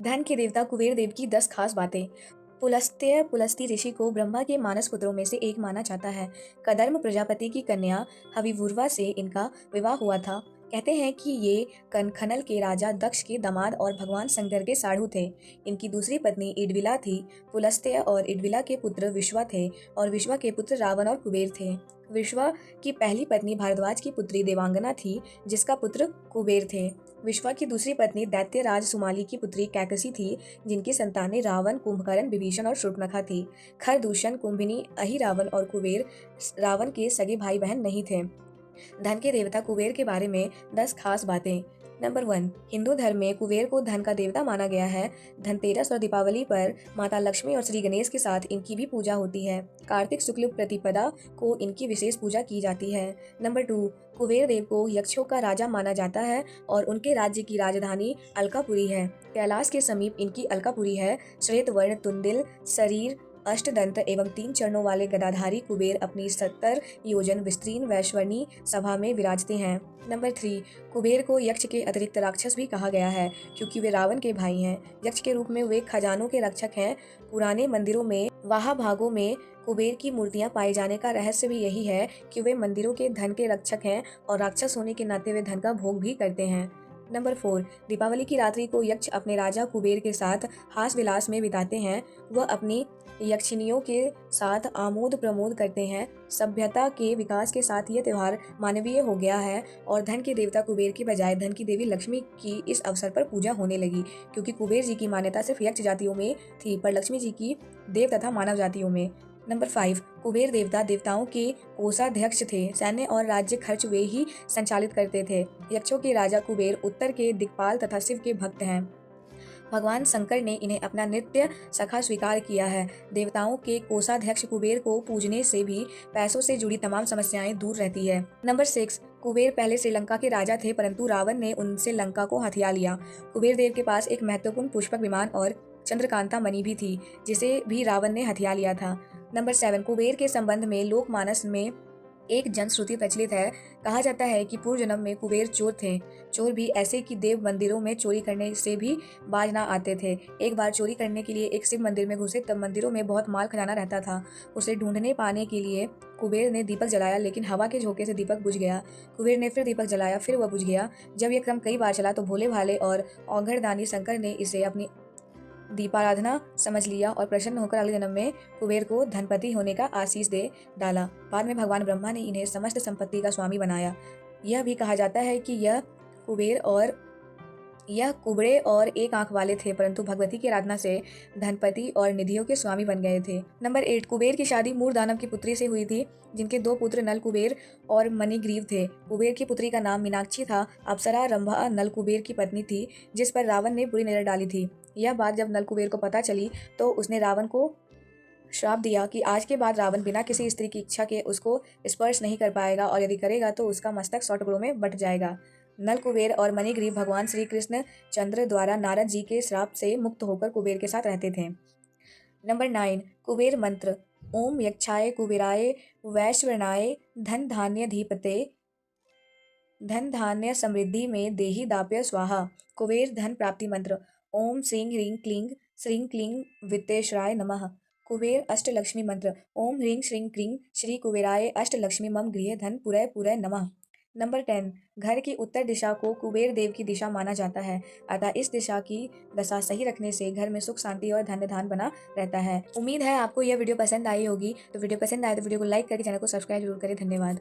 धन के देवता कुबेर देव की 10 खास बातें। पुलस्त्य ऋषि को ब्रह्मा के मानस पुत्रों में से एक माना जाता है। कदर्म प्रजापति की कन्या हविवुर्वा से इनका विवाह हुआ था। कहते हैं कि ये कनखनल के राजा दक्ष के दामाद और भगवान शंकर के साढ़ू थे। इनकी दूसरी पत्नी इडविला थी। पुलस्त्य और इडविला के पुत्र विश्वा थे और विश्वा के पुत्र रावण और कुबेर थे। विश्वा की पहली पत्नी भारद्वाज की पुत्री देवांगना थी, जिसका पुत्र कुबेर थे। विश्वा की दूसरी पत्नी दैत्यराज सुमाली की पुत्री कैकसी थी, जिनकी संतानें रावण, कुंभकर्ण, विभीषण और शूर्पणखा थी। खरदूषण, कुंभिनी, अहिरावण और कुबेर रावण के सगे भाई बहन नहीं थे। धन के देवता कुबेर के बारे में 10 खास बातें। नंबर 1, हिंदू धर्म में कुबेर को धन का देवता माना गया है। धनतेरस और दीपावली पर माता लक्ष्मी और श्री गणेश के साथ इनकी भी पूजा होती है। कार्तिक शुक्ल प्रतिपदा को इनकी विशेष पूजा की जाती है। नंबर 2, कुबेर देव को यक्षों का राजा माना जाता है और उनके राज्य की राजधानी अलकापुरी है। कैलाश के समीप इनकी अलकापुरी है। श्वेत वर्ण, तुंदिल शरीर, अष्टदंत एवं 3 चरणों वाले गदाधारी कुबेर अपनी 70 योजन विस्तीर्ण वैश्वरणी सभा में विराजते हैं। नंबर 3, कुबेर को यक्ष के अतिरिक्त राक्षस भी कहा गया है, क्योंकि वे रावण के भाई हैं। यक्ष के रूप में वे खजानों के रक्षक हैं। पुराने मंदिरों में वाहा भागों में कुबेर की मूर्तियां पाए जाने का रहस्य भी यही है कि वे मंदिरों के धन के रक्षक हैं और राक्षस होने के नाते वे धन का भोग भी करते हैं। नंबर 4, दीपावली की रात्रि को यक्ष अपने राजा कुबेर के साथ हास विलास में बिताते हैं। वह अपनी यक्षिनियों के साथ आमोद प्रमोद करते हैं। सभ्यता के विकास के साथ यह त्यौहार मानवीय हो गया है और धन के देवता कुबेर की बजाय धन की देवी लक्ष्मी की इस अवसर पर पूजा होने लगी, क्योंकि कुबेर जी की मान्यता सिर्फ यक्ष जातियों में थी, पर लक्ष्मी जी की देव तथा मानव जातियों में। नंबर 5, कुबेर देवता देवताओं के कोषाध्यक्ष थे। सैन्य और राज्य खर्च वे ही संचालित करते थे। यक्षों के राजा कुबेर उत्तर के दिक्पाल तथा शिव के भक्त हैं। भगवान शंकर ने इन्हें अपना नित्य सखा स्वीकार किया है। देवताओं के कोषाध्यक्ष कुबेर को पूजने से भी पैसों से जुड़ी तमाम समस्याएं दूर रहती है। नंबर 6, कुबेर पहले श्रीलंका के राजा थे, परंतु रावण ने उनसे लंका को हथिया लिया। कुबेर देव के पास एक महत्वपूर्ण पुष्पक विमान और चंद्रकांता मणि भी थी, जिसे भी रावण ने हथिया लिया था। नंबर 7, कुबेर के संबंध में लोकमानस में एक जनश्रुति प्रचलित है। कहा जाता है कि पूर्व जन्म में कुबेर चोर थे। चोर भी ऐसे कि देव मंदिरों में चोरी करने से भी बाज ना आते थे। एक बार चोरी करने के लिए एक शिव मंदिर में घुसे, तब मंदिरों में बहुत माल खजाना रहता था। उसे ढूंढने पाने के लिए कुबेर ने दीपक जलाया, लेकिन हवा के झोंके से दीपक बुझ गया। कुबेर ने फिर दीपक जलाया, फिर वह बुझ गया। जब यह क्रम कई बार चला तो भोले भाले और औघड़दानी शंकर ने इसे अपनी दीपाराधना समझ लिया और प्रसन्न होकर अगले जन्म में कुबेर को धनपति होने का आशीष दे डाला। बाद में भगवान ब्रह्मा ने इन्हें समस्त संपत्ति का स्वामी बनाया। यह भी कहा जाता है कि यह कुबड़े और एक आंख वाले थे, परंतु भगवती की आराधना से धनपति और निधियों के स्वामी बन गए थे। नंबर 8, कुबेर की शादी मूर दानव की पुत्री से हुई थी, जिनके 2 पुत्र नल कुबेर और मणिग्रीव थे। कुबेर की पुत्री का नाम मीनाक्षी था। अप्सरा रंभा नल कुबेर की पत्नी थी, जिस पर रावण ने बुरी नजर डाली थी। यह बात जब नल कुबेर को पता चली तो उसने रावण को श्राप दिया कि आज के बाद रावण बिना किसी स्त्री की इच्छा के उसको स्पर्श नहीं कर पाएगा, और यदि करेगा तो उसका मस्तक 100 टुकड़ों में बट जाएगा। नल कुबेर और मणिग्रीव भगवान श्री कृष्ण चंद्र द्वारा नारद जी के श्राप से मुक्त होकर कुबेर के साथ रहते थे। नंबर 9, कुबेर मंत्र। ओम यक्षाय कुबेराय वैश्वरणाय धन धान्य धीपते धन धान्य समृद्धि में देही दाप्य स्वाहा। कुबेर धन प्राप्ति मंत्र। ओम श्रीं क्लीं वित्तेश्वराय नमः। कुबेर अष्टलक्ष्मी मंत्र। ओम ह्रीं श्रीं क्रीं श्री कुबेराय अष्टलक्ष्मी मम गृहे धन पुरय पुरय नमः। नंबर 10, घर की उत्तर दिशा को कुबेर देव की दिशा माना जाता है, अतः इस दिशा की दशा सही रखने से घर में सुख शांति और धन्य धान बना रहता है। उम्मीद है आपको यह वीडियो पसंद आई होगी। तो वीडियो पसंद आए तो वीडियो को लाइक करके चैनल को सब्सक्राइब जरूर करें। धन्यवाद।